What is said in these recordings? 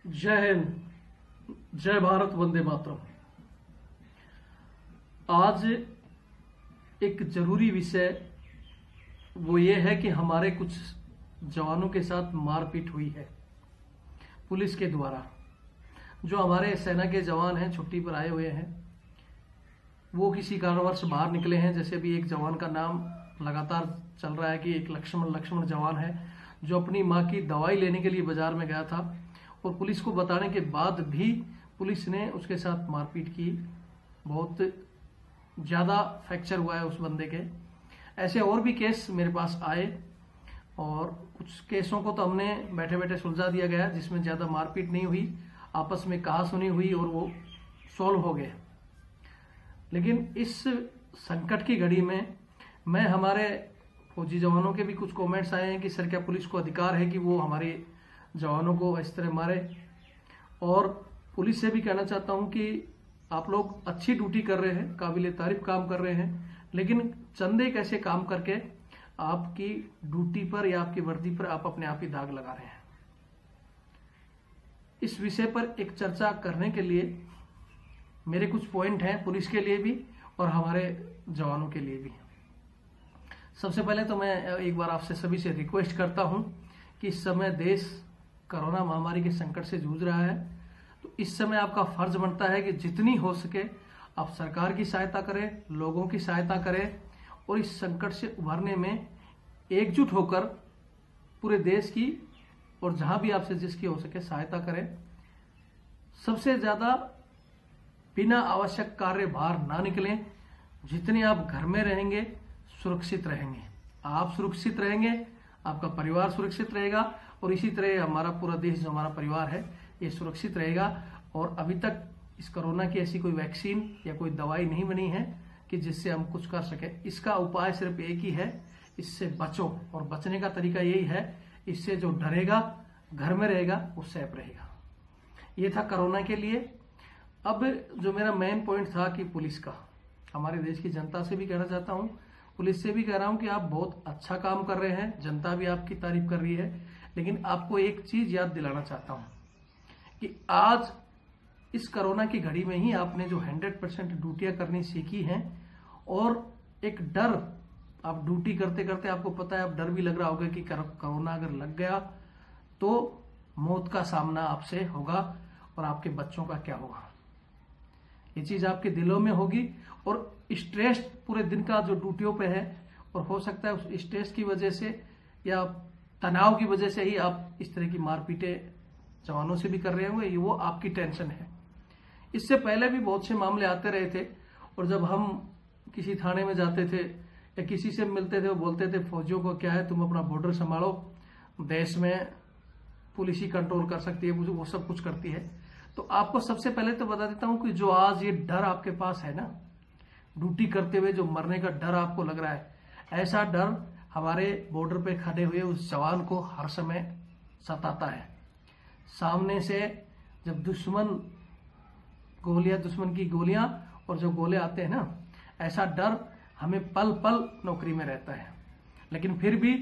जय हिंद, जय भारत, वंदे मातरम। आज एक जरूरी विषय वो ये है कि हमारे कुछ जवानों के साथ मारपीट हुई है पुलिस के द्वारा। जो हमारे सेना के जवान हैं, छुट्टी पर आए हुए हैं, वो किसी कारणवश बाहर निकले हैं। जैसे भी एक जवान का नाम लगातार चल रहा है कि एक लक्ष्मण जवान है जो अपनी माँ की दवाई लेने के लिए बाजार में गया था और पुलिस को बताने के बाद भी पुलिस ने उसके साथ मारपीट की। बहुत ज़्यादा फ्रैक्चर हुआ है उस बंदे के। ऐसे और भी केस मेरे पास आए और कुछ केसों को तो हमने बैठे बैठे सुलझा दिया गया जिसमें ज़्यादा मारपीट नहीं हुई, आपस में कहा सुनी हुई और वो सॉल्व हो गए। लेकिन इस संकट की घड़ी में मैं हमारे फौजी जवानों के भी कुछ कमेंट्स आए हैं कि सर क्या पुलिस को अधिकार है कि वो हमारे जवानों को इस तरह मारे। और पुलिस से भी कहना चाहता हूं कि आप लोग अच्छी ड्यूटी कर रहे हैं, काबिले तारीफ काम कर रहे हैं, लेकिन चंदे कैसे काम करके आपकी ड्यूटी पर या आपकी वर्दी पर आप अपने आप ही दाग लगा रहे हैं। इस विषय पर एक चर्चा करने के लिए मेरे कुछ पॉइंट हैं पुलिस के लिए भी और हमारे जवानों के लिए भी। सबसे पहले तो मैं एक बार आपसे सभी से रिक्वेस्ट करता हूं कि इस समय देश कोरोना महामारी के संकट से जूझ रहा है, तो इस समय आपका फर्ज बनता है कि जितनी हो सके आप सरकार की सहायता करें, लोगों की सहायता करें और इस संकट से उभरने में एकजुट होकर पूरे देश की और जहां भी आपसे जिसकी हो सके सहायता करें। सबसे ज्यादा बिना आवश्यक कार्य बाहर ना निकलें। जितने आप घर में रहेंगे सुरक्षित रहेंगे, आप सुरक्षित रहेंगे, आपका परिवार सुरक्षित रहेगा और इसी तरह हमारा पूरा देश जो हमारा परिवार है ये सुरक्षित रहेगा। और अभी तक इस कोरोना की ऐसी कोई वैक्सीन या कोई दवाई नहीं बनी है कि जिससे हम कुछ कर सके। इसका उपाय सिर्फ एक ही है, इससे बचो। और बचने का तरीका यही है, इससे जो डरेगा घर में रहेगा वो सेफ रहेगा। ये था कोरोना के लिए। अब जो मेरा मेन पॉइंट था कि पुलिस का, हमारे देश की जनता से भी कहना चाहता हूं, पुलिस से भी कह रहा हूं कि आप बहुत अच्छा काम कर रहे हैं, जनता भी आपकी तारीफ कर रही है। लेकिन आपको एक चीज याद दिलाना चाहता हूं कि आज इस कोरोना की घड़ी में ही आपने जो 100% ड्यूटियां करनी सीखी हैं और एक डर, आप ड्यूटी करते करते आपको पता है, आप डर भी लग रहा होगा कि कोरोना अगर लग गया तो मौत का सामना आपसे होगा और आपके बच्चों का क्या होगा। ये चीज आपके दिलों में होगी और स्ट्रेस पूरे दिन का जो ड्यूटियों पे है, और हो सकता है उस स्ट्रेस की वजह से या तनाव की वजह से ही आप इस तरह की मारपीटे जवानों से भी कर रहे होंगे। ये वो आपकी टेंशन है। इससे पहले भी बहुत से मामले आते रहे थे और जब हम किसी थाने में जाते थे या किसी से मिलते थे वो बोलते थे फौजियों को क्या है, तुम अपना बॉर्डर संभालो, देश में पुलिस ही कंट्रोल कर सकती है, वो सब कुछ करती है। तो आपको सबसे पहले तो बता देता हूं कि जो आज ये डर आपके पास है ना, ड्यूटी करते हुए जो मरने का डर आपको लग रहा है, ऐसा डर हमारे बॉर्डर पे खड़े हुए उस जवान को हर समय सताता है। सामने से जब दुश्मन की गोलियां और जो गोले आते हैं ना, ऐसा डर हमें पल पल नौकरी में रहता है। लेकिन फिर भी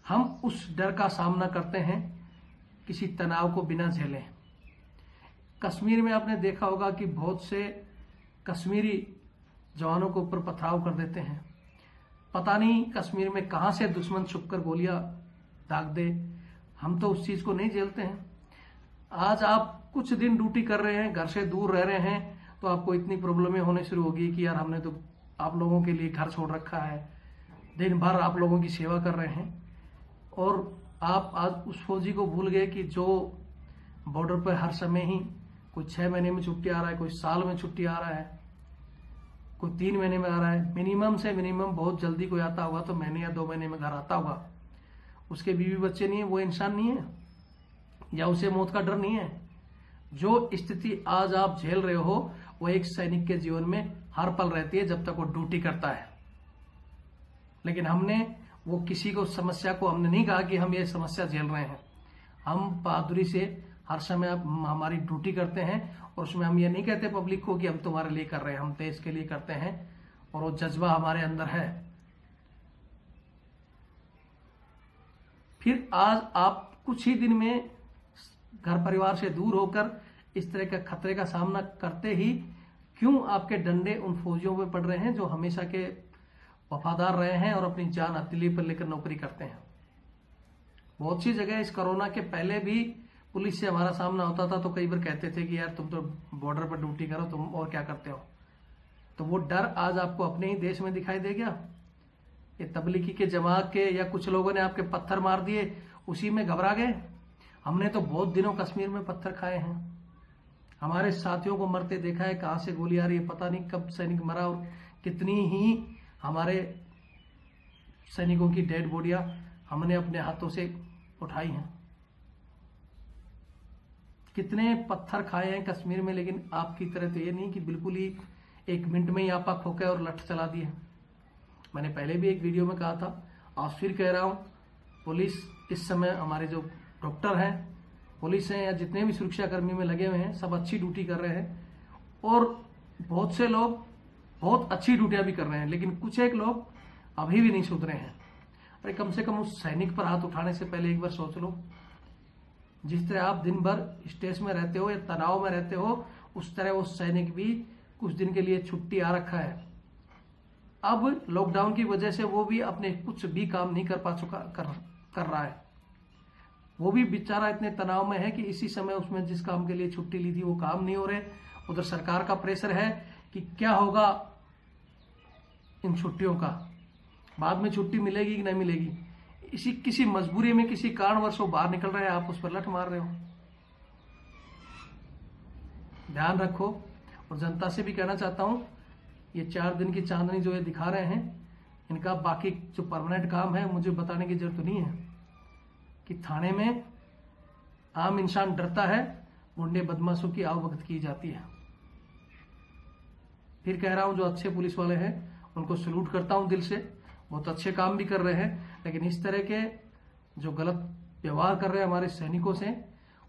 हम उस डर का सामना करते हैं किसी तनाव को बिना झेले। कश्मीर में आपने देखा होगा कि बहुत से कश्मीरी जवानों के ऊपर पथराव कर देते हैं। पता नहीं कश्मीर में कहां से दुश्मन छुपकर गोलियां दाग दे, हम तो उस चीज को नहीं झेलते हैं। आज आप कुछ दिन ड्यूटी कर रहे हैं, घर से दूर रह रहे हैं, तो आपको इतनी प्रॉब्लमें होने शुरू होगी कि यार हमने तो आप लोगों के लिए घर छोड़ रखा है, दिन भर आप लोगों की सेवा कर रहे हैं और आप आज उस फौजी को भूल गए कि जो बॉर्डर पर हर समय ही कोई 6 महीने में छुट्टी आ रहा है, कोई साल में छुट्टी आ रहा है, कोई 3 महीने में आ रहा है, मिनिमम से मिनिमम बहुत जल्दी कोई आता होगा तो महीने या 2 महीने में घर आता होगा। उसके बीवी बच्चे नहीं है, वो इंसान नहीं है या उसे मौत का डर नहीं है। जो स्थिति आज आप झेल रहे हो वो एक सैनिक के जीवन में हर पल रहती है जब तक वो ड्यूटी करता है। लेकिन हमने वो किसी को समस्या को हमने नहीं कहा कि हम ये समस्या झेल रहे हैं। हम बहादुरी से हर समय हमारी ड्यूटी करते हैं और उसमें हम ये नहीं कहते पब्लिक को कि हम तुम्हारे लिए कर रहे हैं, हम देश के लिए करते हैं और वो जज्बा हमारे अंदर है। फिर आज आप कुछ ही दिन में घर परिवार से दूर होकर इस तरह का खतरे का सामना करते ही क्यों आपके डंडे उन फौजियों पे पड़ रहे हैं जो हमेशा के वफादार रहे हैं और अपनी जान हथेली पर लेकर नौकरी करते हैं। बहुत सी जगह इस कोरोना के पहले भी पुलिस से हमारा सामना होता था तो कई बार कहते थे कि यार तुम तो बॉर्डर पर ड्यूटी करो, तुम और क्या करते हो। तो वो डर आज आपको अपने ही देश में दिखाई दे गया। ये तबलीगी के जमात के या कुछ लोगों ने आपके पत्थर मार दिए, उसी में घबरा गए। हमने तो बहुत दिनों कश्मीर में पत्थर खाए हैं, हमारे साथियों को मरते देखा है, कहां से गोली आ रही है पता नहीं, कब सैनिक मरा और कितनी ही हमारे सैनिकों की डेड बॉडियां हमने अपने हाथों से उठाई हैं। कितने पत्थर खाए हैं कश्मीर में, लेकिन आपकी तरह तो ये नहीं कि बिल्कुल ही 1 मिनट में ही आपा खोके और लठ चला दिए। मैंने पहले भी एक वीडियो में कहा था, आज फिर कह रहा हूं, पुलिस इस समय, हमारे जो डॉक्टर हैं, पुलिस हैं या जितने भी सुरक्षाकर्मी में लगे हुए हैं, सब अच्छी ड्यूटी कर रहे हैं और बहुत से लोग बहुत अच्छी ड्यूटियां भी कर रहे हैं, लेकिन कुछ एक लोग अभी भी नहीं सुधरे हैं। अरे कम से कम उस सैनिक पर हाथ उठाने से पहले एक बार सोच लो। जिस तरह आप दिन भर स्ट्रेस में रहते हो या तनाव में रहते हो, उस तरह वो सैनिक भी कुछ दिन के लिए छुट्टी आ रखा है। अब लॉकडाउन की वजह से वो भी अपने कुछ भी काम नहीं कर रहा है। वो भी बेचारा इतने तनाव में है कि इसी समय उसमें जिस काम के लिए छुट्टी ली थी वो काम नहीं हो रहे। उधर सरकार का प्रेशर है कि क्या होगा इन छुट्टियों का, बाद में छुट्टी मिलेगी कि नहीं मिलेगी। इसी किसी मजबूरी में, किसी कारणवश वो बाहर निकल रहे हैं, आप उस पर लठ मार रहे हो। ध्यान रखो। और जनता से भी कहना चाहता हूं, ये 4 दिन की चांदनी जो ये दिखा रहे हैं, इनका बाकी जो परमानेंट काम है मुझे बताने की जरूरत नहीं है कि थाने में आम इंसान डरता है, गुंडे बदमाशों की आवभगत की जाती है। फिर कह रहा हूं, जो अच्छे पुलिस वाले हैं उनको सैल्यूट करता हूं दिल से, बहुत अच्छे काम भी कर रहे हैं, लेकिन इस तरह के जो गलत व्यवहार कर रहे हैं हमारे सैनिकों से,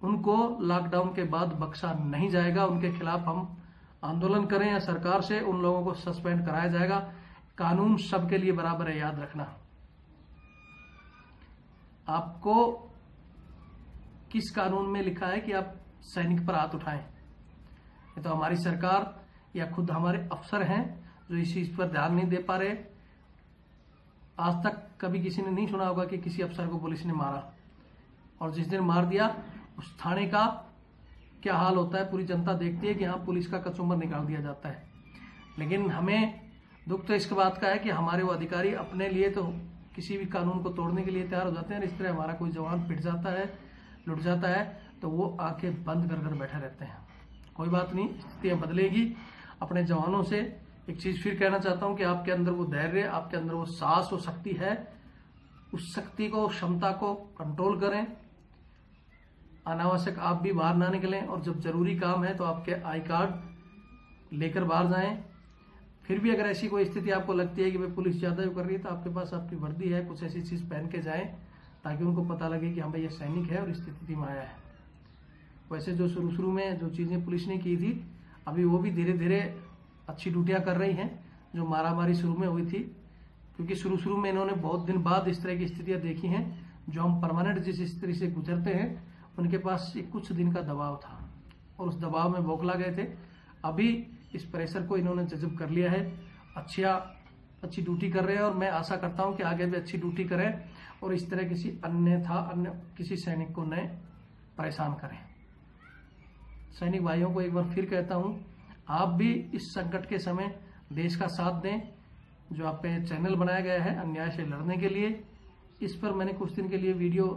उनको लॉकडाउन के बाद बख्शा नहीं जाएगा। उनके खिलाफ हम आंदोलन करें या सरकार से उन लोगों को सस्पेंड कराया जाएगा। कानून सबके लिए बराबर है, याद रखना। आपको किस कानून में लिखा है कि आप सैनिक पर हाथ उठाएं? ये तो हमारी सरकार या खुद हमारे अफसर हैं जो इस चीज पर ध्यान नहीं दे पा रहे। आज तक कभी किसी ने नहीं सुना होगा कि किसी अफसर को पुलिस ने मारा, और जिस दिन मार दिया उस थाने का क्या हाल होता है पूरी जनता देखती है कि हाँ पुलिस का कचूमर निकाल दिया जाता है। लेकिन हमें दुख तो इस बात का है कि हमारे वो अधिकारी अपने लिए तो किसी भी कानून को तोड़ने के लिए तैयार हो जाते हैं। इस तरह हमारा कोई जवान पिट जाता है, लुट जाता है, तो वो आंखें बंद कर बैठे रहते हैं। कोई बात नहीं, स्थितियां बदलेगी। अपने जवानों से एक चीज फिर कहना चाहता हूं कि आपके अंदर वो धैर्य, आपके अंदर वो साहस, वो शक्ति है, उस शक्ति को, क्षमता को कंट्रोल करें। अनावश्यक आप भी बाहर ना निकलें, और जब जरूरी काम है तो आपके आई कार्ड लेकर बाहर जाएं। फिर भी अगर ऐसी कोई स्थिति आपको लगती है कि भाई पुलिस ज्यादा कर रही है, तो आपके पास आपकी वर्दी है, कुछ ऐसी चीज पहन के जाएं ताकि उनको पता लगे कि हाँ भाई ये सैनिक है और इस स्थिति में आया है। वैसे जो शुरू में जो चीजें पुलिस ने की थी, अभी वो भी धीरे धीरे अच्छी ड्यूटियां कर रही हैं, जो मारामारी शुरू में हुई थी। क्योंकि शुरू में इन्होंने बहुत दिन बाद इस तरह की स्थितियां देखी हैं। जो हम परमानेंट जिस स्थिति से गुजरते हैं, उनके पास कुछ दिन का दबाव था और उस दबाव में बौखला गए थे। अभी इस प्रेशर को इन्होंने जज़ब कर लिया है, अच्छी ड्यूटी कर रहे हैं, और मैं आशा करता हूं कि आगे भी अच्छी ड्यूटी करें और इस तरह अन्य किसी सैनिक को न परेशान करें। सैनिक भाइयों को एक बार फिर कहता हूं, आप भी इस संकट के समय देश का साथ दें। जो आप पे चैनल बनाया गया है अन्याय से लड़ने के लिए, इस पर मैंने कुछ दिन के लिए वीडियो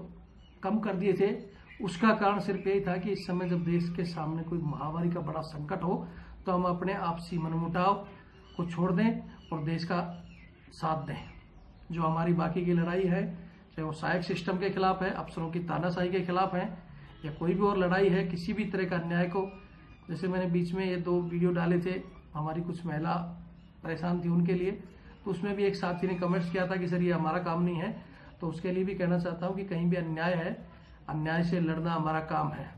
कम कर दिए थे। उसका कारण सिर्फ यही था कि इस समय जब देश के सामने कोई महामारी का बड़ा संकट हो, तो हम अपने आपसी मनमुटाव को छोड़ दें और देश का साथ दें। जो हमारी बाकी की लड़ाई है, चाहे वो सहायक सिस्टम के खिलाफ है, अफसरों की तानाशाही के खिलाफ है, या कोई भी और लड़ाई है, किसी भी तरह का अन्याय को, जैसे मैंने बीच में ये 2 वीडियो डाले थे, हमारी कुछ महिला परेशान थी उनके लिए, तो उसमें भी एक साथी ने कमेंट्स किया था कि सर ये हमारा काम नहीं है। तो उसके लिए भी कहना चाहता हूँ कि कहीं भी अन्याय है, अन्याय से लड़ना हमारा काम है।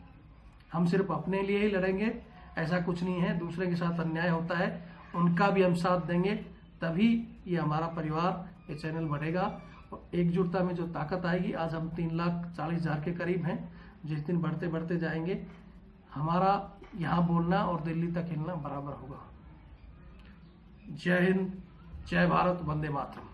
हम सिर्फ अपने लिए ही लड़ेंगे, ऐसा कुछ नहीं है। दूसरे के साथ अन्याय होता है, उनका भी हम साथ देंगे, तभी ये हमारा परिवार, ये चैनल बढ़ेगा और एकजुटता में जो ताकत आएगी। आज हम 3,40,000 के करीब हैं, जिस दिन बढ़ते बढ़ते जाएंगे हमारा यहाँ बोलना और दिल्ली तक हिलना बराबर होगा। जय हिंद, जय भारत, वंदे मातरम।